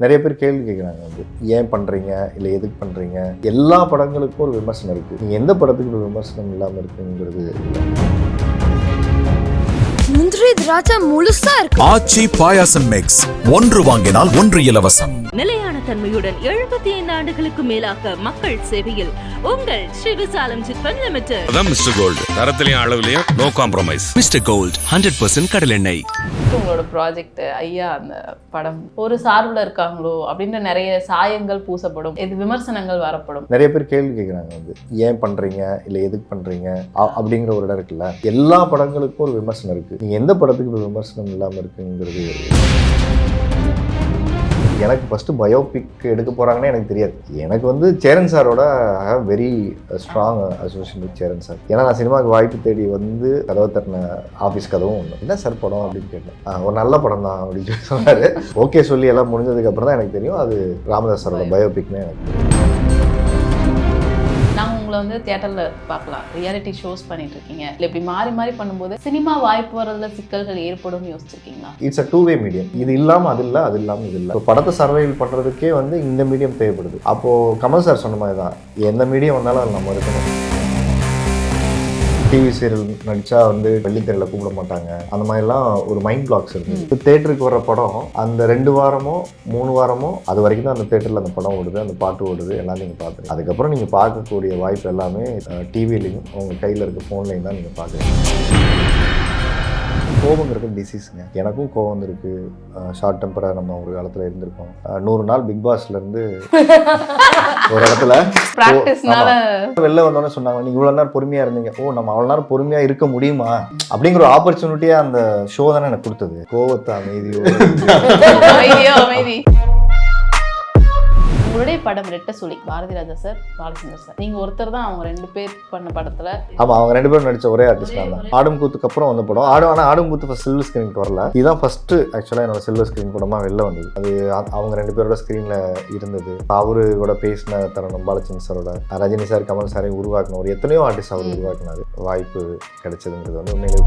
நிறைய பேர் கேள்வி கேட்குறாங்க ஏன் பண்ணுறீங்க இல்லை எதுக்கு பண்ணுறீங்க. எல்லா படங்களுக்கும் ஒரு விமர்சனம் இருக்குது. நீங்கள் எந்த படத்துக்கு ஒரு விமர்சனம் இல்லாமல் இருக்குங்கிறது முந்திரி திராட்சை முழுசா இருக்கு. ஆச்சி பாயாசம் மிக்ஸ், ஒன்று வாங்கினால் ஒன்று இலவசம். நிலையான தன்மையுடன் 75 ஆண்டுகளுக்கு மேலாக மக்கள் சேவையில் உங்கள் ஸ்ரீ விசாலம் சிட்ஃபண்ட் லிமிடெட். அதான் மிஸ்டர் கோல்ட், தரத்திலையும் அளவுலையும் நோ காம்ப்ரமைஸ். மிஸ்டர் கோல்ட் 100% கடல் எண்ணெய். உங்களோட ப்ராஜெக்ட் ஐயா அந்த படம் ஒரு சார்பில் இருக்காங்களோ அப்படின்ற நிறைய சாயங்கள் பூசப்படும், இது விமர்சனங்கள் வரப்படும். நிறைய பேர் கேள்வி கேட்குறாங்க ஏன் பண்ணுறீங்க இல்லை எதுக்கு பண்ணுறீங்க அப்படிங்கிற ஒரு இடம் இருக்குல்ல. எல்லா படங்களுக்கும் ஒரு விமர்சனம் இருக்குது. நீங்கள் எந்த படத்துக்கு ஒரு விமர்சனம் இல்லாமல் இருக்குங்கிறது எனக்கு ஃபஸ்ட்டு பயோபிக் எடுக்க போகிறாங்கன்னு எனக்கு தெரியாது. எனக்கு சேரன் சாரோட I have very strong association with Cheran sir. ஏன்னா நான் சினிமாவுக்கு வாய்ப்பு தேடி கதவை தட்டின ஆஃபீஸ் கதவும் ஒன்று. என்ன சார் படம் அப்படின்னு கேட்டேன். ஒரு நல்ல படம் தான் அப்படின்னு சொல்லி சொன்னார். ஓகே சொல்லி எல்லாம் முடிஞ்சதுக்கப்புறம் தான் எனக்கு தெரியும் அது ராமதாஸ் சாரோட பயோபிக்னு எனக்கு தெரியும். நாங்கள் உங்களை தியேட்டரில் பார்க்கலாம், ரியாலிட்டி ஷோஸ் பண்ணிட்டு இருக்கீங்க, இல்லை இப்படி மாறி மாறி பண்ணும்போது சினிமா வாய்ப்பு வரதுல சிக்கல்கள் ஏற்படும் யோசிச்சிருக்கீங்களா? It's a 2-way medium. இது இல்லாமல் அது இல்லை, அது இல்லாமல் இது இல்லை. படத்தை சர்வைவல் பண்ணுறதுக்கே இந்த மீடியம் தேவைப்படுது. அப்போது கமல் சார் சொன்ன மாதிரி தான், எந்த மீடியம் வந்தாலும் அது நம்ம இருக்கணும். டிவி சீரியல் நடித்தா வெள்ளித்திரையில் கூப்பிட மாட்டாங்க, அந்த மாதிரிலாம் ஒரு மைண்ட் பிளாக்ஸ் இருக்குது. இப்போ தேட்டருக்கு வர படம் அந்த 2 வாரமோ 3 வாரமோ அது வரைக்கும் தான் அந்த தேட்டரில் அந்த படம் ஓடுது, அந்த பாட்டு ஓடுது, எல்லாம் நீங்கள் பார்க்குறீங்க. அதுக்கப்புறம் நீங்கள் பார்க்கக்கூடிய வாய்ப்பு எல்லாமே டிவிலையும் உங்கள் கையில் இருக்க ஃபோன்லையும் தான் நீங்கள் பார்க்குறீங்க. கோபங்கிறது டிசீஸுங்க. எனக்கும் கோபம் வந்துருக்கு. ஷார்ட் டெம்பராக நம்ம ஒரு காலத்தில் இருந்திருக்கோம். 100 நாள் பிக் பாஸ்லேருந்து ஒரு இடத்துல வெளில வந்தோடனே சொன்னாங்க, நீங்கள் இவ்வளோ நேரம் பொறுமையாக இருந்தீங்க. நம்ம அவ்வளோ நேரம் பொறுமையாக இருக்க முடியுமா அப்படிங்கிற ஒரு ஆப்பர்ச்சுனிட்டியாக அந்த ஷோ தானே எனக்கு கொடுத்தது. கோவத்தை அமைதி. உங்களுடைய படம் ரெட்ட சுழி, பாரதி ராஜா சார், பாலச்சந்தர் சார், நீங்க ஒருத்தர் தான் அவங்க 2 பேர் பண்ண படத்துல. ஆமா, அவங்க 2 பேரும் நடிச்ச ஒரே ஆர்டிஸ்ட் தான். ஆடும் கூத்துக்கு அப்புறம் வந்த படம் ஆடும் கூத்து ஃபர்ஸ்ட் சில்வர் ஸ்கிரீனுக்கு வரல. இதுதான் ஃபர்ஸ்ட் ஆக்சுவலாக என்னோட சில்வர் ஸ்கிரீன் படமா வெளில வந்தது. அது அவங்க 2 பேரோட ஸ்கிரீன்ல இருந்தது. அவரு கூட பேசின தருணம், பாலச்சந்தர் சாரோட, ரஜினி சார், கமல் சாரை உருவாக்கின ஒரு எத்தனையோ ஆர்டிஸ்ட் அவர் உருவாக்கினாரு. வாய்ப்பு கிடைச்சதுங்கிறது உண்மையிலே.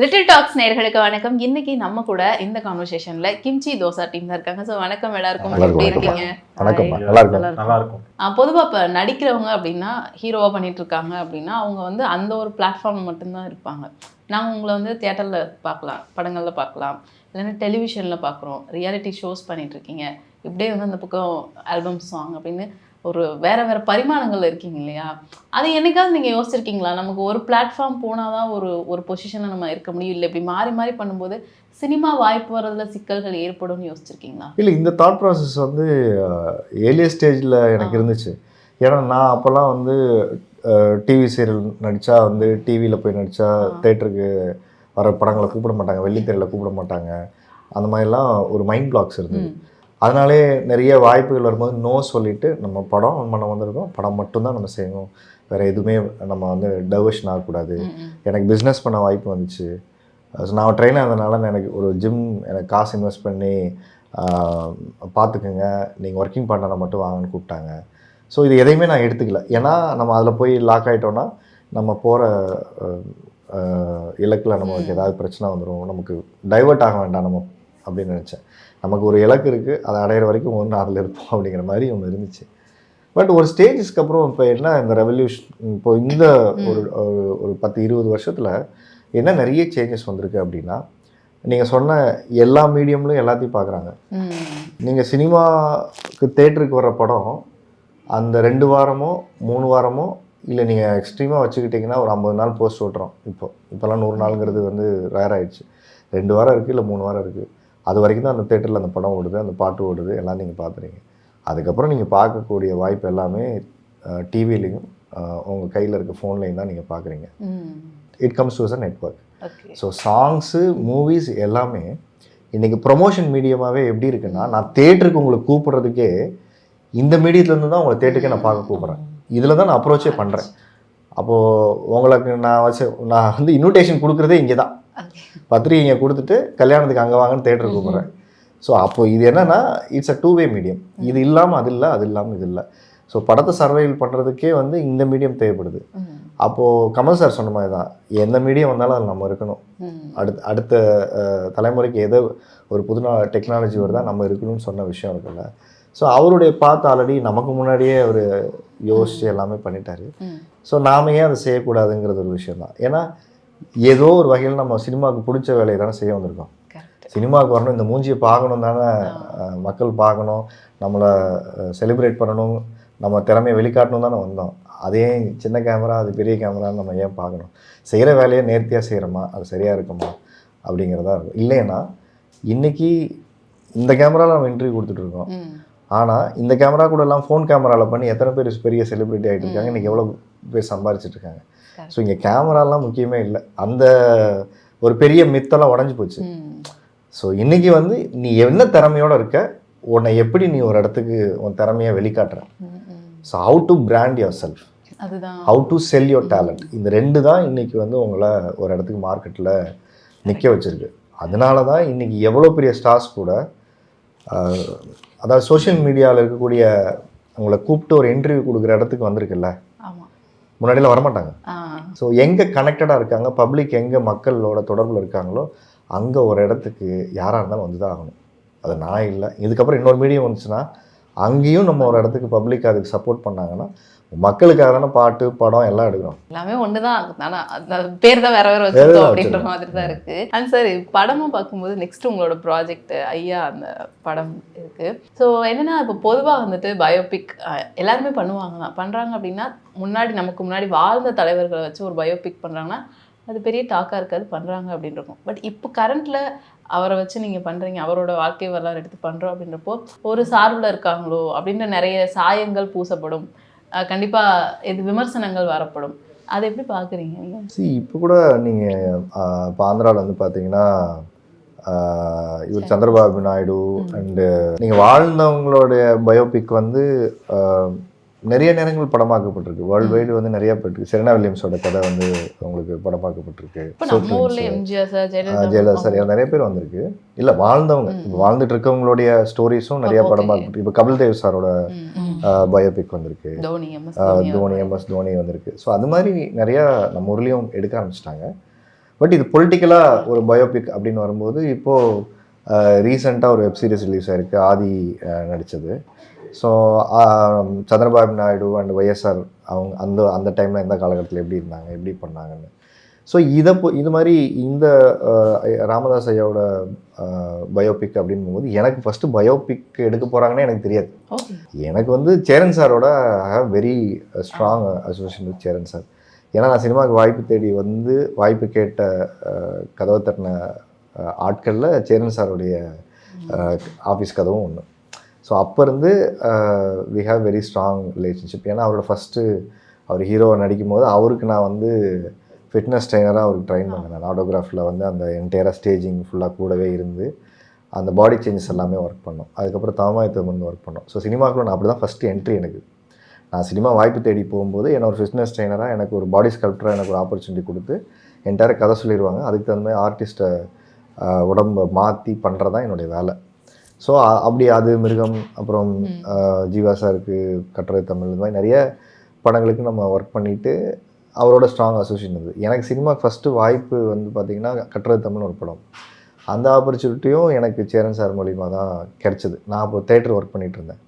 லிட்டில் டாக்ஸ் நேயர்களுக்கு வணக்கம். இன்னைக்கு நம்ம கூட இந்த கான்வர்சேஷன்ல கிம்ச்சி தோசா டீம் தான் இருக்காங்க. ஸோ வணக்கம் எல்லாருக்கும். எப்படி இருக்கீங்க? நல்லா இருக்கும். பொதுவாக இப்போ நடிக்கிறவங்க அப்படின்னா, ஹீரோவா பண்ணிட்டு இருக்காங்க அப்படின்னா அவங்க அந்த ஒரு பிளாட்ஃபார்ம் மட்டும்தான் இருப்பாங்க. நாங்கள் உங்களை தியேட்டரில் பார்க்கலாம், படங்களில் பார்க்கலாம், இல்லைன்னா டெலிவிஷனில் பார்க்குறோம், ரியாலிட்டி ஷோஸ் பண்ணிட்டு இருக்கீங்க, இப்படியே அந்த பக்கம் ஆல்பம் சாங் அப்படின்னு ஒரு வேறு பரிமாணங்கள் இருக்கீங்க இல்லையா? அது என்னைக்காவது நீங்கள் யோசிச்சிருக்கீங்களா? நமக்கு ஒரு பிளாட்ஃபார்ம் போனால் தான் ஒரு பொசிஷனை நம்ம இருக்க முடியும், இல்லை இப்படி மாறி மாறி பண்ணும்போது சினிமா வாய்ப்பு வரதுல சிக்கல்கள் ஏற்படும்னு யோசிச்சிருக்கீங்களா? இல்லை, இந்த தாட் ப்ராசஸ் ஏர்லியர் ஸ்டேஜில் எனக்கு இருந்துச்சு. ஏன்னா நான் அப்போல்லாம் டிவி சீரியல் நடித்தா டிவியில் போய் நடித்தா தேட்டருக்கு வர படங்களை கூப்பிட மாட்டாங்க, வெள்ளித்திரையில் கூப்பிட மாட்டாங்க, அந்த மாதிரிலாம் ஒரு மைண்ட் பிளாக்ஸ் இருந்தது. அதனாலே நிறைய வாய்ப்புகள் வரும்போது நோ சொல்லிவிட்டு நம்ம படம் பண்ண வந்திருக்கோம், படம் மட்டும்தான் நம்ம செய்யணும், வேறு எதுவுமே நம்ம டைவர்ஷன் ஆகக்கூடாது. எனக்கு பிஸ்னஸ் பண்ண வாய்ப்பு வந்துச்சு. நான் ட்ரெயினாக இருந்தனால எனக்கு ஒரு ஜிம் எனக்கு காசு இன்வெஸ்ட் பண்ணி பார்த்துக்குங்க, நீங்கள் ஒர்க்கிங் பார்ட்னரை மட்டும் வாங்கன்னு கூப்பிட்டாங்க. ஸோ இது எதையுமே நான் எடுத்துக்கல. ஏன்னா நம்ம அதில் போய் லாக் ஆகிட்டோன்னா நம்ம போகிற இலக்கில் நமக்கு ஏதாவது பிரச்சனை வந்துடும், நமக்கு டைவர்ட் ஆக வேண்டாம் நம்ம அப்படின்னு நினச்சேன். நமக்கு ஒரு இலக்கு இருக்குது, அதை அடையிற வரைக்கும் ஒன்று அதில் இருப்போம் அப்படிங்கிற மாதிரி ஒன்று இருந்துச்சு. பட் ஒரு ஸ்டேஜஸ்க்கு அப்புறம் இப்போ என்ன இந்த ரெவல்யூஷன், இப்போ இந்த ஒரு 10-20 வருஷத்தில் என்ன நிறைய சேஞ்சஸ் வந்திருக்கு அப்படின்னா, நீங்கள் சொன்ன எல்லா மீடியம்லையும் எல்லாத்தையும் பார்க்குறாங்க. நீங்கள் சினிமாவுக்கு தேட்டருக்கு வர படம் அந்த 2 வாரமோ 3 வாரமோ, இல்லை நீங்கள் எக்ஸ்ட்ரீமாக வச்சுக்கிட்டிங்கன்னா ஒரு 50 நாள் போஸ்ட் ஓட்டுறோம். இப்போல்லாம் 100 நாளுங்கிறது ரேர் ஆகிடுச்சு. 2 வாரம் இருக்குது, இல்லை 3 வாரம் இருக்குது, அது வரைக்கும் தான் அந்த தேட்டரில் அந்த படம் ஓடுது, அந்த பாட்டு ஓடுது, எல்லாம் நீங்கள் பார்க்குறீங்க. அதுக்கப்புறம் நீங்கள் பார்க்கக்கூடிய வாய்ப்பு எல்லாமே டிவிலையும் உங்கள் கையில் இருக்க ஃபோன்லையும் தான் நீங்கள் பார்க்குறீங்க. It comes to a network. So songs, movies எல்லாமே இன்றைக்கி ப்ரொமோஷன் மீடியமாகவே எப்படி இருக்குன்னா, நான் தேட்டருக்கு உங்களை கூப்பிட்றதுக்கே இந்த மீடியத்துலேருந்து தான் உங்களை தேட்டருக்கே நான் பார்க்க கூப்பிட்றேன். இதில் தான் நான் அப்ரோச்சே பண்ணுறேன். அப்போது உங்களுக்கு நான் இன்விடேஷன் கொடுக்குறதே இங்கே தான். பத்திரிகை கொடுத்துட்டு கல்யாணத்துக்கு அங்கே வாங்கன்னு தேட்டருக்கு கூப்பிட்றேன். ஸோ அப்போது இது என்னென்னா இட்ஸ் அ 2-way மீடியம். இது இல்லாமல் அது இல்லை, அது இல்லாமல் இது இல்லை. ஸோ படத்தை சர்வைவல் பண்ணுறதுக்கே இந்த மீடியம் தேவைப்படுது. அப்போது கமல் சார் சொன்ன மாதிரி தான், எந்த மீடியம் வந்தாலும் அதில் நம்ம இருக்கணும். அடுத்த தலைமுறைக்கு ஏதோ ஒரு புது டெக்னாலஜி வருதா நம்ம இருக்கணும்னு சொன்ன விஷயம் இருக்குல்ல. ஸோ அவருடைய பார்த்து ஆல்ரெடி நமக்கு முன்னாடியே அவர் யோசித்து எல்லாமே பண்ணிட்டாரு. ஸோ நாம ஏன் அதை செய்யக்கூடாதுங்கிறது ஒரு விஷயம் தான். ஏன்னா ஏதோ ஒரு வகையில் நம்ம சினிமாவுக்கு பிடிச்ச வேலையை தானே செய்ய வந்திருக்கோம். சினிமாவுக்கு வரணும், இந்த மூஞ்சியை பார்க்கணும் தானே, மக்கள் பார்க்கணும், நம்மளை செலிப்ரேட் பண்ணணும், நம்ம திறமையை வெளிக்காட்டணும் தானே வந்தோம். அதே சின்ன கேமரா அது பெரிய கேமரான்னு நம்ம ஏன் பார்க்கணும்? செய்கிற வேலையை நேர்த்தியாக செய்கிறோமா, அது சரியாக இருக்குமா அப்படிங்கிறதா இருக்கும். இல்லைன்னா இன்றைக்கி இந்த கேமராவில் நம்ம இன்டர்வியூ கொடுத்துட்ருக்கோம், ஆனால் இந்த கேமரா கூட எல்லாம் ஃபோன் கேமராவில் பண்ணி எத்தனை பேர் பெரிய செலிப்ரிட்டி ஆகிட்டு இருக்காங்க, இன்றைக்கி எவ்வளோ பேர் சம்பாரிச்சிட்ருக்காங்க. ஸோ இங்கே கேமராலாம் முக்கியமே இல்லை, அந்த ஒரு பெரிய மித்தெல்லாம் உடஞ்சி போச்சு. ஸோ இன்றைக்கி வந்து நீ என்ன திறமையோடு இருக்க, உன்னை எப்படி நீ ஒரு இடத்துக்கு உன் திறமையை வெளிக்காட்டுற. So how to brand yourself, how to sell யுவர் டேலண்ட், இந்த ரெண்டு தான் இன்றைக்கி வந்து உங்களை ஒரு இடத்துக்கு மார்க்கெட்டில் நிற்க வச்சுருக்கு. அதனால தான் இன்றைக்கி எவ்வளோ பெரிய ஸ்டார்ஸ் கூட, அதாவது சோஷியல் மீடியாவில் இருக்கக்கூடிய உங்களை கூப்பிட்டு ஒரு இன்டர்வியூ கொடுக்குற இடத்துக்கு வந்திருக்குல்ல, முன்னாடியெல்லாம் வரமாட்டாங்க. ஸோ எங்கே கனெக்டடாக இருக்காங்க, பப்ளிக் எங்கே மக்களோட தொடர்பில் இருக்காங்களோ அங்கே ஒரு இடத்துக்கு யாராக இருந்தாலும் வந்து தான் ஆகணும். அது நான் இல்லை, இதுக்கப்புறம் இன்னொரு மீடியம் வந்துச்சுன்னா அங்கேயும் நம்ம ஒரு இடத்துக்கு பப்ளிக் அதுக்கு சப்போர்ட் பண்ணாங்கன்னா, மக்களுக்காக தானே பாட்டு படம் எல்லாம் எடுக்கிறோம், எல்லாமே ஒன்று தான். ஆனால் அந்த பேர் தான் வேற வேறு வச்சுருக்கோம் அப்படின்ற மாதிரி தான் இருக்குது. அண்ட் சார் படமும் பார்க்கும்போது நெக்ஸ்ட் உங்களோட ப்ராஜெக்ட் ஐயா அந்த படம் இருக்குது. ஸோ என்னென்னா இப்போ பொதுவாக வந்துட்டு பயோபிக் எல்லாருமே பண்ணுறாங்க அப்படின்னா, நமக்கு முன்னாடி வாழ்ந்த தலைவர்களை வச்சு ஒரு பயோபிக் பண்ணுறாங்கன்னா அது பெரிய டாக்காக இருக்காது, பண்ணுறாங்க அப்படின்னு இருக்கும். பட் இப்போ கரண்ட்டில் அவரை வச்சு நீங்கள் பண்ணுறீங்க, அவரோட வாழ்க்கை வரலாறு எடுத்து பண்ணுறோம் அப்படின்றப்போ ஒரு சார்பில் இருக்காங்களோ அப்படின்ற நிறைய சாயங்கள் பூசப்படும், கண்டிப்பாக இது விமர்சனங்கள் வரப்படும். அதை எப்படி பார்க்குறீங்க நீங்கள்? இப்போ கூட நீங்கள் இப்போ ஆந்திராவில் வந்து பார்த்தீங்கன்னா இவர் சந்திரபாபு நாயுடு அண்டு நீங்கள் வாழ்ந்தவங்களுடைய பயோபிக் வந்து நிறைய நேரங்கள் படமாக்கப்பட்டிருக்கு. வேர்ல்டு வைடு வந்து நிறைய போயிருக்கு. செரீனா வில்லியம்ஸோட கதை வந்து உங்களுக்கு படமாக்கப்பட்டிருக்கு. ஜெயலலிதா சார் நிறைய பேர் வந்திருக்கு. இல்லை வாழ்ந்தவங்க, வாழ்ந்துட்டு இருக்கவங்களுடைய ஸ்டோரிஸும் நிறைய படமாக்கப்பட்டிருக்கு. இப்போ கபில் தேவ் சாரோட பயோபிக் வந்திருக்கு, தோனி வந்திருக்கு. ஸோ அது மாதிரி நிறையா நம்ம ஊர்லேயும் எடுக்க ஆரம்பிச்சிட்டாங்க. பட் இது பொலிட்டிக்கலாக ஒரு பயோபிக் அப்படின்னு வரும்போது இப்போது ரீசெண்டாக ஒரு வெப் சீரிஸ் ரிலீஸ் ஆகிருக்கு, ஆதி நடித்தது. So Chandrababu Naidu and YSR அவங்க அந்த டைமில் எந்த காலகட்டத்தில் எப்படி இருந்தாங்க, எப்படி பண்ணாங்கன்னு. ஸோ இது மாதிரி இந்த ராமதாஸ் ஐயாவோட பயோபிக் அப்படின்போது எனக்கு ஃபஸ்ட்டு பயோபிக் எடுக்க போகிறாங்கன்னு எனக்கு தெரியாது. எனக்கு வந்து சேரன் சாரோட I have very strong association with Cheran sir. ஏன்னா நான் சினிமாவுக்கு வாய்ப்பு தேடி வந்து வாய்ப்பு கேட்ட கதவை தட்டின ஆட்களில் சேரன் சாருடைய ஆஃபீஸ் கதவும் ஒன்று. ஸோ அப்போ இருந்து we have very strong relationship. ஏன்னா அவர் ஹீரோவை நடிக்கும் போது அவருக்கு நான் வந்து ஃபிட்னஸ் ட்ரைனராக அவருக்கு ட்ரைன் பண்ணேன். ஆட்டோகிராஃபில் வந்து அந்த என்டையராக ஸ்டேஜிங் ஃபுல்லாக கூடவே இருந்து அந்த பாடி சேஞ்சஸ் எல்லாமே ஒர்க் பண்ணோம். அதுக்கப்புறம் தாமாயத்தை வந்து ஒர்க் பண்ணோம். ஸோ சினிமாவுக்குள்ள நான் அப்படி தான் ஃபஸ்ட்டு என்ட்ரி எனக்கு. நான் சினிமா வாய்ப்பு தேடி போகும்போது என்ன ஒரு ஃபிட்னஸ் ட்ரைனராக எனக்கு ஒரு பாடி ஸ்கல்ப்டராக எனக்கு ஒரு ஆப்பர்ச்சுனிட்டி கொடுத்து என்டையராக கதை சொல்லிடுவாங்க. அதுக்கு தகுந்த மாதிரி ஆர்டிஸ்ட்டை உடம்பை மாற்றி பண்ணுறது தான் என்னுடைய வேலை. ஸோ அப்படி அது மிருகம், அப்புறம் ஜீவா சாருக்கு கட்டுரை தமிழ், இந்த மாதிரி நிறைய படங்களுக்கு நம்ம ஒர்க் பண்ணிவிட்டு அவரோட ஸ்ட்ராங் அசோசியேஷன் இருக்குது. எனக்கு சினிமாவுக்கு ஃபஸ்ட்டு வாய்ப்பு வந்து பார்த்திங்கன்னா கட்டுரை தமிழ்னு ஒரு படம். அந்த ஆப்பர்ச்சுனிட்டியும் எனக்கு சேரன் சார் மூலிமா தான் கிடச்சிது. நான் அப்போ தேட்டர் ஒர்க் பண்ணிகிட்டு இருந்தேன்.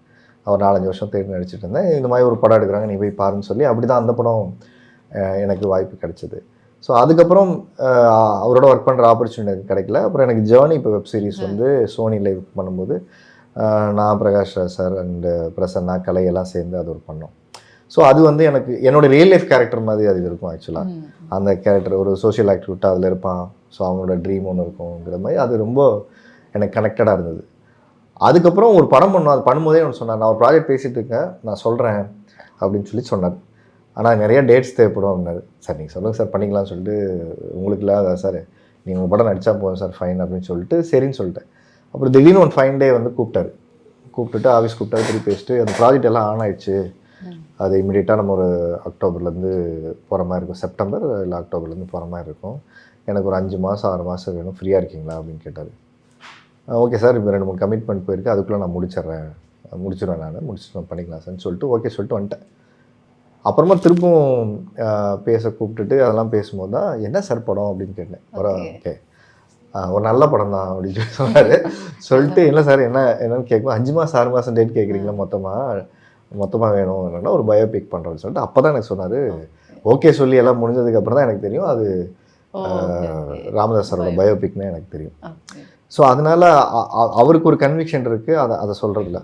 அவர் 4-5 வருஷம் தேட்டர் நடிச்சிட்டு இருந்தேன். இந்த மாதிரி ஒரு படம் எடுக்கிறாங்க, நீ போய் பாருன்னு சொல்லி அப்படி தான் அந்த படம் எனக்கு வாய்ப்பு கிடச்சிது. ஸோ அதுக்கப்புறம் அவரோட ஒர்க் பண்ணுற ஆப்பர்ச்சுனிட்டி எனக்கு கிடைக்கல. அப்புறம் எனக்கு ஜேர்னி இப்போ வெப் சீரிஸ் வந்து சோனி லைவ் பண்ணும்போது நான் பிரகாஷ் ராஜ் சார் அண்டு பிரசன்னா கலை எல்லாம் சேர்ந்து அது ஒரு பண்ணோம். ஸோ அது வந்து எனக்கு என்னோடய ரியல் லைஃப் கேரக்டர் மாதிரி அது இருக்கும். ஆக்சுவலாக அந்த கேரக்டர் ஒரு சோஷியல் ஆக்டிவிட்டாக அதில் இருப்பான். ஸோ அவங்களோட ட்ரீம் ஒன்று இருக்குங்கிற மாதிரி அது ரொம்ப எனக்கு கனெக்டடாக இருந்தது. அதுக்கப்புறம் ஒரு படம் பண்ணோம். அது பண்ணும்போதே ஒன்று சொன்னார், நான் ஒரு ப்ராஜெக்ட் பேசிகிட்டு இருக்கேன், நான் சொல்கிறேன் அப்படின்னு சொல்லி சொன்னார். ஆனால் நிறைய டேட்ஸ் தேவைப்படும் அப்படின்னாரு. சார் நீங்கள் சொல்லுங்கள் சார் பண்ணிக்கலாம்னு சொல்லிட்டு, உங்களுக்கு இல்லாத சார் நீங்கள் உங்கள் படம் நடித்தா போதும் சார் ஃபைன் அப்படின்னு சொல்லிட்டு சரின்னு சொல்லிட்டேன். அப்புறம் திடீர்னு ஒன் ஃபைன் டே வந்து கூப்பிட்டுட்டு ஆஃபீஸ் கூப்பிட்டாரு, திருப்பி பேசிட்டு அந்த ப்ராஜெக்ட் எல்லாம் ஆன் ஆயிடுச்சு, அது இமீடியட்டாக நம்ம ஒரு அக்டோபர்லேருந்து போகிற மாதிரி இருக்கும், செப்டம்பர் இல்லை அக்டோபர்லேருந்து போகிற மாதிரி இருக்கும், எனக்கு ஒரு 5 மாதம் 6 மாதம் வேணும், ஃப்ரீயாக இருக்கீங்களா அப்படின்னு கேட்டார். ஓகே சார், இப்போ 2-3 கமிட்மெண்ட் போயிருக்கு, அதுக்குள்ளே நான் முடிச்சிடுவேன் நான் முடிச்சுட்டு பண்ணிக்கலாம் சார்ன்னு சொல்லிட்டு ஓகே சொல்லிட்டு வந்துட்டேன். அப்புறமா திருப்பும் பேச கூப்பிட்டுட்டு அதெல்லாம் பேசும்போது தான் என்ன சார் படம் அப்படின்னு கேட்டேன். ஓகே ஒரு நல்ல படம் தான் அப்படின்னு சொல்லி சொன்னார். சொல்லிட்டு இல்லை சார் என்னன்னு கேட்கும் 5 மாதம் 6 மாதம் டேட் கேட்குறீங்களா மொத்தமாக வேணும் இல்லைன்னா ஒரு பயோபிக் பண்ணுறோன்னு சொல்லிட்டு அப்போ தான் எனக்கு சொன்னார். ஓகே சொல்லி எல்லாம் முடிஞ்சதுக்கப்புறம் தான் எனக்கு தெரியும் அது ராமதாஸ் சாரோட பயோபிக்னே எனக்கு தெரியும். ஸோ அதனால் அவருக்கு ஒரு கன்விக்ஷன் இருக்குது அதை சொல்கிறதுல.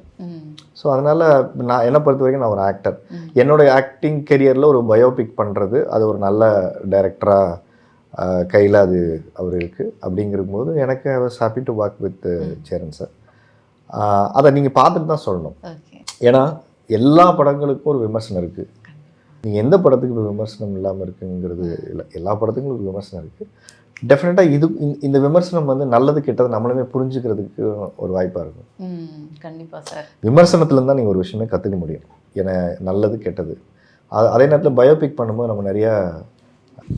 ஸோ அதனால் நான் என்னை பொறுத்த வரைக்கும் நான் ஒரு ஆக்டர். என்னோடய ஆக்டிங் கெரியரில் ஒரு பயோபிக் பண்ணுறது அது ஒரு நல்ல டைரக்டராக கையில் அது அவர் இருக்குது அப்படிங்கிறபோது எனக்கு I was happy to work with Cheran sir. அதை நீங்கள் பார்த்துட்டு தான் சொல்லணும். ஏன்னா எல்லா படங்களுக்கும் ஒரு விமர்சனம் இருக்குது. நீங்கள் எந்த படத்துக்கு விமர்சனம் இல்லாமல் இருக்குங்கிறது இல்லை. எல்லா படத்துக்கும் ஒரு விமர்சனம் இருக்குது. டெஃபினட்டாக இந்த விமர்சனம் வந்து நல்லது கெட்டது நம்மளுமே புரிஞ்சுக்கிறதுக்கு ஒரு வாய்ப்பாக இருக்கும். கண்டிப்பாக சார். விமர்சனத்துலேருந்து தான் நீங்கள் ஒரு விஷயமே கற்றுக்க முடியும். ஏன்னா நல்லது கெட்டது. அதே நேரத்தில் பயோபிக் பண்ணும்போது நம்ம நிறையா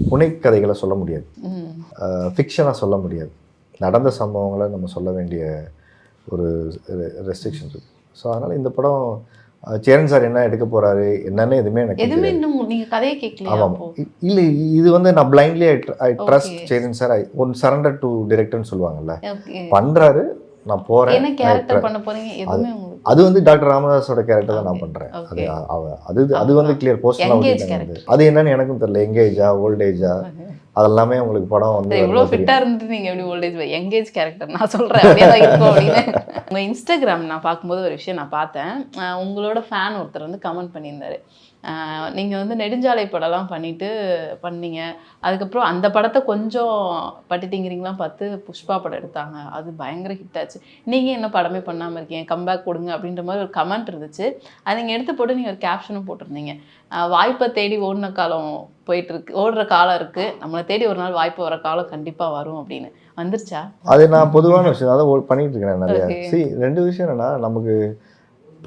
புனைக்கதைகளை சொல்ல முடியாது, ஃபிக்ஷனாக சொல்ல முடியாது. நடந்த சம்பவங்களை நம்ம சொல்ல வேண்டிய ஒரு ரெஸ்ட்ரிக்ஷன் இருக்குது. ஸோ அதனால் இந்த படம் சேரன் சார் என்ன எடுக்க போகிறாரு என்னன்னு எதுவுமே நீங்கள் கதையை கேட்கல. ஆமாம் இல்லை, இது வந்து நான் blindly I trust Cheran sir. One surrender to டிரெக்டர்னு சொல்லுவாங்கல்ல, பண்ணுறாரு நான் போகிறேன். அது வந்து டாக்டர் ராமதாஸோட கேரக்டர் தான் நான் பண்ணுறேன். அது வந்து கிளியர் போஸ்ட். அது என்னன்னு எனக்கும் தெரியல. எங்கேஜா ஓல்டேஜா அதெல்லாமே உங்களுக்கு படம் வந்து எவ்வளோ ஃபிட்டாக இருந்துட்டு நீங்கள் எப்படி ஓல்டேஜ் எங்கேஜ் கேரக்டர் நான் சொல்கிறேன் அப்படியே தான் இருக்கும் அப்படின்னு. உங்கள் இன்ஸ்டாகிராம் நான் பார்க்கும்போது ஒரு விஷயம் நான் பார்த்தேன். உங்களோட ஃபேன் ஒருத்தர் வந்து கமெண்ட் பண்ணியிருந்தாரு. நீங்கள் வந்து நெடுஞ்சாலை படம்லாம் பண்ணீங்க. அதுக்கப்புறம் அந்த படத்தை கொஞ்சம் பட்டிட்டிங்கிறீங்களாம் பார்த்து புஷ்பா படம் எடுத்தாங்க. அது பயங்கர ஹிட் ஆச்சு. நீங்கள் என்ன படமே பண்ணாமல் இருக்கீங்க, கம்பேக் கொடுங்க அப்படின்ற மாதிரி ஒரு கமெண்ட் இருந்துச்சு. அது நீங்கள் எடுத்து போட்டு நீங்கள் ஒரு கேப்ஷனும் போட்டிருந்தீங்க. வாய்ப்பை தேடி ஓடுற காலம் இருக்குது, நம்மளை தேடி ஒரு நாள் வாய்ப்பு வர காலம் கண்டிப்பாக வரும் அப்படின்னு. வந்துருச்சா? அது நான் பொதுவான விஷயம் அதை பண்ணிட்டு இருக்கிறேன் நிறையா. 2 விஷயம் என்னன்னா, நமக்கு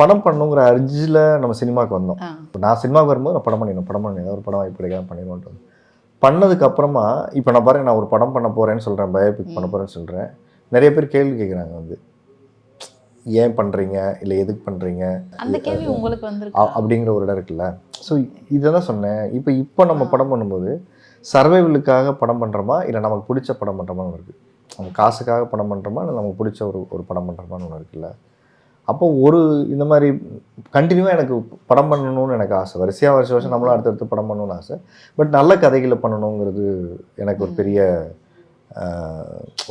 படம் பண்ணுங்கிற அர்ஜில் நம்ம சினிமாவுக்கு வந்தோம். நான் சினிமாவுக்கு வரும்போது நான் படம் பண்ணிடுவேன் ஒரு படம் வாய்ப்பு கிடைக்காம பண்ணிடுவோன்ட்டு பண்ணதுக்கப்புறமா இப்போ நான் பாருங்க, நான் ஒரு படம் பண்ண போகிறேன்னு சொல்கிறேன், பயோபிக் பண்ண போகிறேன்னு சொல்கிறேன். நிறைய பேர் கேள்வி கேட்குறாங்க வந்து ஏன் பண்ணுறீங்க, இல்லை எதுக்கு பண்ணுறீங்க, அந்த கேள்வி உங்களுக்கு வந்து அப்படிங்கிற ஒரு இடம் இருக்குல்ல. ஸோ இதை தான் சொன்னேன். இப்போ நம்ம படம் பண்ணும்போது சர்வைவலுக்காக படம் பண்ணுறோமா, இல்லை நமக்கு பிடிச்ச படம் பண்ணுறோமான்னு இருக்குது. நம்ம காசுக்காக படம் பண்ணுறோமா, இல்லை நமக்கு பிடிச்ச ஒரு படம் பண்ணுறோமான்னு ஒன்று இருக்குல்ல. அப்போ இந்த மாதிரி கண்டினியூவாக எனக்கு படம் பண்ணணும்னு எனக்கு ஆசை. வருஷம் நம்மளும் அடுத்தடுத்து படம் பண்ணணும்னு ஆசை. பட் நல்ல கதைகளை பண்ணணுங்கிறது எனக்கு ஒரு பெரிய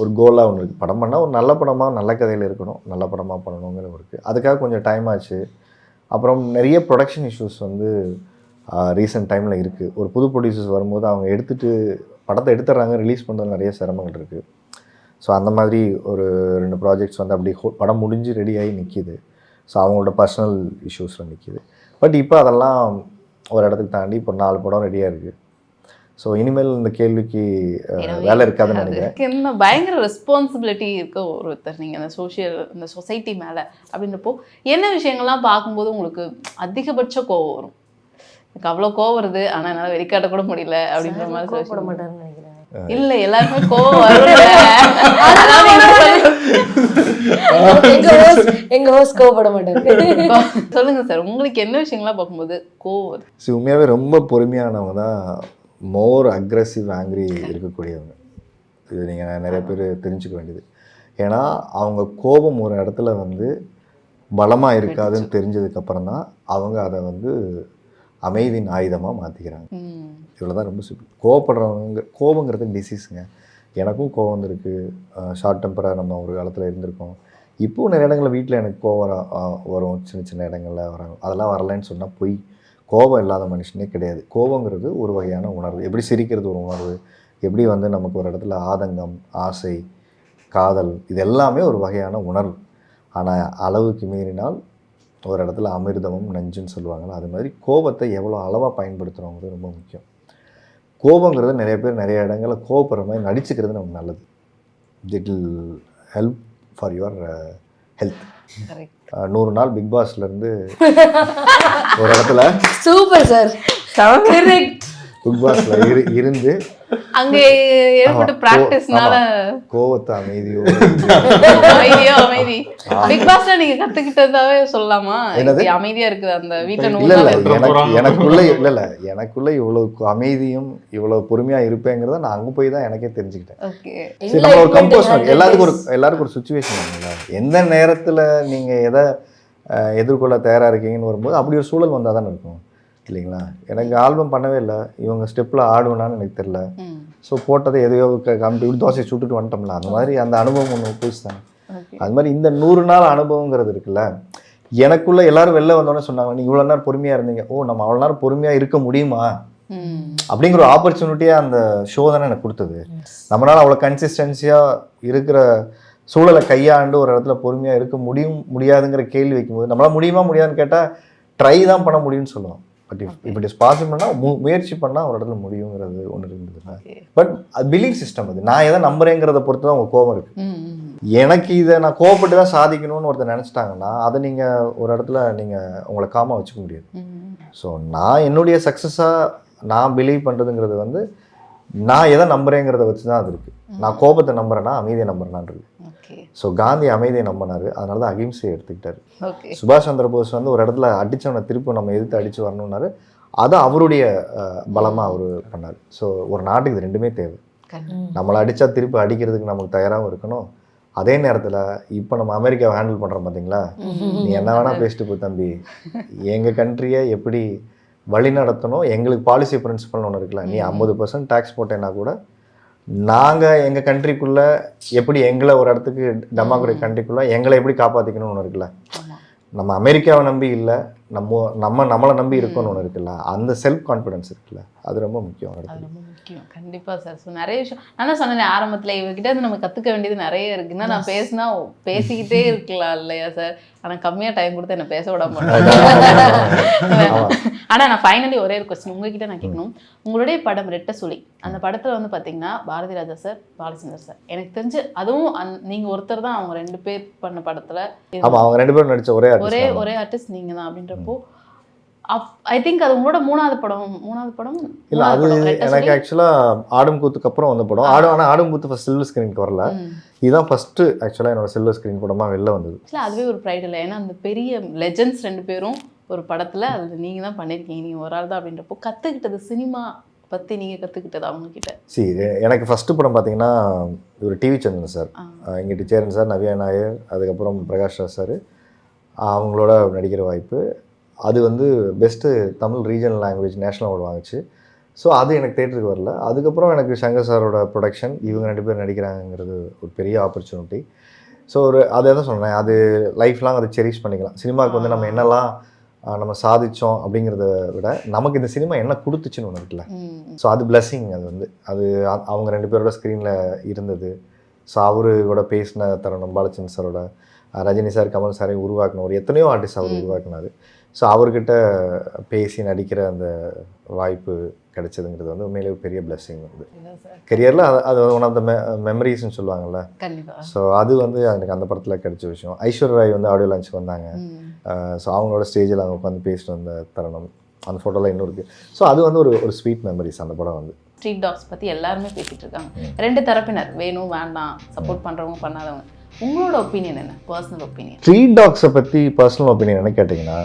ஒரு கோலாக ஒன்று இருக்குது. படம் பண்ணால் ஒரு நல்ல படமாக நல்ல கதையில் இருக்கணும், நல்ல படமாக பண்ணணுங்கிற இருக்குது. அதுக்காக கொஞ்சம் டைம் ஆச்சு. அப்புறம் நிறைய ப்ரொடக்ஷன் இஷ்யூஸ் வந்து ரீசெண்ட் டைமில் இருக்குது. ஒரு புது ப்ரொடியூசர்ஸ் வரும்போது அவங்க படத்தை எடுத்துடுறாங்க, ரிலீஸ் பண்ணுறது நிறைய சிரமங்கள் இருக்குது. ஸோ அந்த மாதிரி ஒரு 2 ப்ராஜெக்ட்ஸ் வந்து அப்படி படம் முடிஞ்சு ரெடியாகி நிற்கிது. ஸோ அவங்களோட பர்சனல் இஷ்யூஸில் நிற்கிது. பட் இப்போ அதெல்லாம் ஒரு இடத்துக்கு தாண்டி இப்போ 4 படம் ரெடியாக இருக்குது. ஸோ இனிமேல் இந்த கேள்விக்கு வேலை இருக்காதுன்னு நினைக்கிறேன். என்ன பயங்கர ரெஸ்பான்சிபிலிட்டி இருக்க ஒருத்தர் நீங்கள் இந்த சொசைட்டி மேலே அப்படின்றப்போ என்ன விஷயங்கள்லாம் பார்க்கும்போது உங்களுக்கு அதிகபட்ச கோவம் வரும்? எனக்கு அவ்வளோ கோவம் வருது, ஆனால் என்னால் வெளிக்காட்ட கூட முடியல அப்படின்ற மாதிரி சொல்ல மாட்டேன்னு நினைக்கிறேன். இல்லை, எல்லாருமே கோவம் வரும். எங்க ஹோஸ்ட் கோவப்பட மாட்டாங்க. சொல்லுங்க சார், உங்களுக்கு என்ன விஷயங்கள்லாம் பார்க்கும்போது கோவம் வருது? உண்மையாகவே ரொம்ப பொறுமையானவங்க தான் மோர் அக்ரெசிவ் ஆங்கிரி இருக்கக்கூடியவங்க. இது நீங்கள் நிறைய பேர் தெரிஞ்சுக்க வேண்டியது. ஏன்னா அவங்க கோபம் ஒரு இடத்துல வந்து பலமாக இருக்காதுன்னு தெரிஞ்சதுக்கப்புறம் தான் அவங்க அதை வந்து அமைதியின் ஆயுதமாக மாற்றிக்கிறாங்க. இவ்வளோதான், ரொம்ப சிம்பிள். கோபங்கிறது டிசீஸுங்க. எனக்கும் கோவம் வந்துருக்கு. ஷார்ட் டெம்பராக நம்ம ஒரு காலத்தில் இருந்திருக்கோம். இப்போது நிறைய இடங்களில் வீட்டில் எனக்கு கோவம் வரும், சின்ன இடங்களில் வராங்க. அதெல்லாம் வரலைன்னு சொன்னால் பொய். கோபம் இல்லாத மனுஷனே கிடையாது. கோபங்கிறது ஒரு வகையான உணர்வு. எப்படி சிரிக்கிறது ஒரு உணர்வு, எப்படி வந்து நமக்கு ஒரு இடத்துல ஆதங்கம், ஆசை, காதல், இது எல்லாமே ஒரு வகையான உணர்வு. ஆனால் அளவுக்கு மீறினால் ஒரு இடத்துல அமிர்தமும் நஞ்சுன்னு சொல்லுவாங்கள்ல, அது மாதிரி கோபத்தை எவ்வளோ அளவாக பயன்படுத்துகிறோங்கிறது ரொம்ப முக்கியம். கோபங்கிறது நிறைய பேர் நிறைய இடங்களில் கோபப்படுற மாதிரி நடிச்சுக்கிறது நமக்கு நல்லது. It will help for your health. 100 நாள் பிக் பாஸ்லேருந்து ஒரு இடத்துல சூப்பர் சார், கரெக்ட். பிக் பாஸ்ல இருந்து அங்க ஏற்பட்ட பிராக்டிஸ்னால கோவத்தை அமைதியோ அமைதி பிக் பாஸ்ல நீங்க கத்துக்கிட்டதாவே சொல்லலாமா? இப்படி அமைதியா இருக்குது அந்த வீட்டுல இல்ல எனக்குள்ள இவ்வளவு அமைதியும் இவ்வளவு பொறுமையா இருப்பேங்கிறத நான் அங்க போய் தான் எனக்கே தெரிஞ்சுக்கிட்டேன். ஓகே சரி, நம்ம ஒரு கம்போஸ் எல்லாருக்கும் ஒரு சுச்சுவேஷன் இருக்குல்ல, எந்த நேரத்துல நீங்க எதை எதிர்கொள்ள தயாரா இருக்கீங்கன்னு வரும்போது அப்படி ஒரு சூழல் வந்தால் தானே இருக்கும் இல்லைங்களா? எனக்கு ஆல்பம் பண்ணவே இல்லை, இவங்க ஸ்டெப்பில் ஆடுவேனான்னு எனக்கு தெரியல. ஸோ போட்டதை எதையோ இப்படி தோசையை சுட்டுட்டு வந்துட்டோம்ல, அந்த மாதிரி அந்த அனுபவம் ஒன்று புதுசு தானே. அது மாதிரி இந்த 100 நாள் அனுபவங்கிறது இருக்குல்ல, எனக்குள்ள எல்லாரும் வெளில வந்தோடனே சொன்னாங்க நீங்கள் இவ்வளோ நேரம் பொறுமையாக இருந்தீங்க, ஓ நம்ம அவ்வளோ நேரம் பொறுமையாக இருக்க முடியுமா அப்படிங்கிற ஒரு ஆப்பர்ச்சுனிட்டியாக அந்த ஷோ தானே எனக்கு கொடுத்தது. நம்மளால் அவ்வளோ கன்சிஸ்டன்சியாக இருக்கிற சூழலை கையாண்டு ஒரு இடத்துல பொறுமையாக இருக்க முடியாதுங்கிற கேள்வி வைக்கும்போது நம்மளால் முடியுமா முடியாதுன்னு கேட்டால் ட்ரை தான் பண்ண முடியும்னு சொல்லுவோம். பட் இஃப் இட் இஸ் பாசிபிள்னா முயற்சி பண்ணால் ஒரு இடத்துல முடியுங்கிறது ஒன்று இருந்ததுன்னா. பட் அது பிலீஃப் சிஸ்டம், அது நான் எதை நம்புறேங்கிறத பொறுத்து தான் உங்கள் கோபம் இருக்குது. எனக்கு இதை நான் கோவப்பட்டு தான் சாதிக்கணும்னு ஒருத்தர் நினச்சிட்டாங்கன்னா அதை நீங்கள் ஒரு இடத்துல நீங்கள் உங்களை காமாக வச்சுக்க முடியாது. ஸோ நான் என்னுடைய சக்ஸஸாக நான் பிலீவ் பண்ணுறதுங்கிறது வந்து நான் எதை நம்புறேங்கிறத வச்சு தான் அது இருக்குது. நான் கோபத்தை நம்புறேன்னா அமைதியை நம்புறேனான்றது. ஸோ காந்தி அமைதியை நம்பினார், அதனால தான் அகிம்சையை எடுத்துக்கிட்டாரு. சுபாஷ் சந்திர போஸ் வந்து ஒரு இடத்துல அடித்தவனை திருப்பி நம்ம எதிர்த்து அடித்து வரணும்னாரு, அதை அவருடைய பலமாக அவர் பண்ணார். ஸோ ஒரு நாட்டுக்கு இது ரெண்டுமே தேவை. நம்மளை அடித்தா திருப்பி அடிக்கிறதுக்கு நமக்கு தயாராகவும் இருக்கணும். அதே நேரத்தில் இப்போ நம்ம அமெரிக்காவை ஹேண்டில் பண்ணுறோம் பார்த்தீங்களா, நீ என்ன வேணால் பேசிட்டு போ தம்பி, எங்கள் கண்ட்ரியை எப்படி வழி நடத்தணும், எங்களுக்கு பாலிசி பிரின்சிபல்னு ஒன்று இருக்குல்ல, நீ 50% டேக்ஸ் போட்டேன்னா கூட நாங்கள் எங்கள் கண்ட்ரிக்குள்ளே எப்படி எங்களை ஒரு இடத்துக்கு டெமோக்ராட்டிக் கண்ட்ரிக்குள்ளே எங்களை எப்படி காப்பாற்றிக்கணும்னு ஒன்று இருக்குல்ல. நம்ம அமெரிக்காவை நம்பி இல்லை, நம்மளை நம்பி இருக்கணும்னு ஒன்று இருக்குல்ல, அந்த செல்ஃப் கான்ஃபிடன்ஸ் இருக்குல்ல, அது ரொம்ப முக்கியம். அது ரொம்ப முக்கியம் கண்டிப்பாக சார். ஸோ நிறைய விஷயம் நான் தான் சொன்னேன் ஆரம்பத்தில், இவகிட்ட இருந்து நம்ம கற்றுக்க வேண்டியது நிறைய இருக்குன்னா, நான் பேசினா பேசிக்கிட்டே இருக்கலாம் இல்லையா சார்? ஆனால் கம்மியாக டைம் கொடுத்து என்னை பேச விட மாட்டேன். ஆனால் நான் ஃபைனலி ஒரே ஒரு கொஸ்டின் உங்ககிட்ட நான் கேட்கணும். உங்களுடைய படம் ரெட்டை சுழி, அந்த படத்தில் வந்து பார்த்தீங்கன்னா பாரதி ராஜா சார், பாலச்சந்தர் சார், எனக்கு தெரிஞ்சு அதுவும் நீங்கள் ஒருத்தர் தான் அவங்க 2 பேர் பண்ண படத்தில். ஆமாம், அவங்க 2 பேரும் நடித்த ஒரே ஆர்டிஸ்ட் நீங்கள் தான். அப்படின்றப்போ ஐ திங்க் அது உங்களோட மூணாவது படம் இல்லை. அது எனக்கு ஆக்சுவலாக ஆடும் கூத்துக்கு அப்புறம் வந்த படம். ஆடும் கூத்து ஃபர்ஸ்ட் சில்வர் ஸ்க்ரீனுக்கு வரல, இதுதான் ஃபர்ஸ்ட் ஆக்சுவலாக என்னோட சில்வர் ஸ்க்ரீன் படமாக வெளில வந்தது. அதுவே ஒரு ப்ரைட் இல்லை, ஏன்னா அந்த பெரிய லெஜெண்ட்ஸ் 2 பேரும் ஒரு படத்தில் அதில் நீங்கள் தான் பண்ணியிருக்கீங்க, நீங்கள் ஒரு ஆள் தான். அப்படின்றப்போ கற்றுக்கிட்டது சினிமா பற்றி நீங்கள் கற்றுக்கிட்டது அவங்கக்கிட்ட? எனக்கு ஃபஸ்ட்டு படம் பார்த்தீங்கன்னா ஒரு டிவி சேனல் சார், இங்கிட்டு சேரன் சார், நவ்யா நாயர், அதுக்கப்புறம் பிரகாஷ் ராஜ் சார், அவங்களோட நடிக்கிற வாய்ப்பு. அது வந்து best Tamil regional language national award வாங்குச்சு. ஸோ அது எனக்கு தேட்டருக்கு வரல. அதுக்கப்புறம் எனக்கு சங்கர் சாரோட ப்ரொடக்ஷன், இவங்க 2 பேர் நடிக்கிறாங்கிறது ஒரு பெரிய ஆப்பர்ச்சுனிட்டி. ஸோ அதை தான் சொன்னேன், அது லைஃப் லாங் அதை செரிஷ் பண்ணிக்கலாம். சினிமாவுக்கு வந்து நம்ம என்னெல்லாம் நம்ம சாதித்தோம் அப்படிங்கிறத விட நமக்கு இந்த சினிமா என்ன கொடுத்துச்சுன்னு ஒன்று இருக்குல்ல. ஸோ அது பிளெஸ்ஸிங். அது அவங்க 2 பேரோட ஸ்க்ரீனில் இருந்தது. ஸோ அவரோட பேசின தருணம், பாலச்சந்திரன் சாரோட, ரஜினி சார், கமல் சாரையும் உருவாக்கின ஒரு எத்தனையோ ஆர்டிஸ்ட் அவர் உருவாக்கினார். ஸோ அவர்கிட்ட பேசி நடிக்கிற அந்த வாய்ப்பு கிடைச்சதுங்கிறது வந்து உண்மையிலேயே பெரிய பிளெஸ்ஸிங் வந்து கெரியரில். அது ஒன் ஆஃப் த மெமரிஸ்ன்னு சொல்லுவாங்கள்ல. ஸோ அது வந்து எனக்கு அந்த படத்தில் கிடைச்ச விஷயம். ஐஸ்வர்யா ராய் வந்து ஆடியோ லான்ச்சுக்கு வந்தாங்க. ஸோ அவங்களோட ஸ்டேஜில் அவங்க உட்காந்து பேசிட்டு வந்த தருணம், அந்த ஃபோட்டோலாம் இன்னும் இருக்குது. ஸோ அது வந்து ஒரு ஸ்வீட் மெமரிஸ் அந்த படம் வந்து. ஸ்ட்ரீட் டாக்ஸ் பற்றி எல்லாருமே பேசிகிட்டு இருக்காங்க, 2 தரப்பினர், வேணும் வேண்டாம், சப்போர்ட் பண்ணுறவங்க பண்ணாதவங்க. உங்களோட ஒப்பீனியன் என்ன, பர்சனல் ஒப்பீனியன்? ஸ்ட்ரீட் டாக்ஸை பற்றி பர்சனல் ஒப்பீனியன் என்ன கேட்டிங்கன்னா,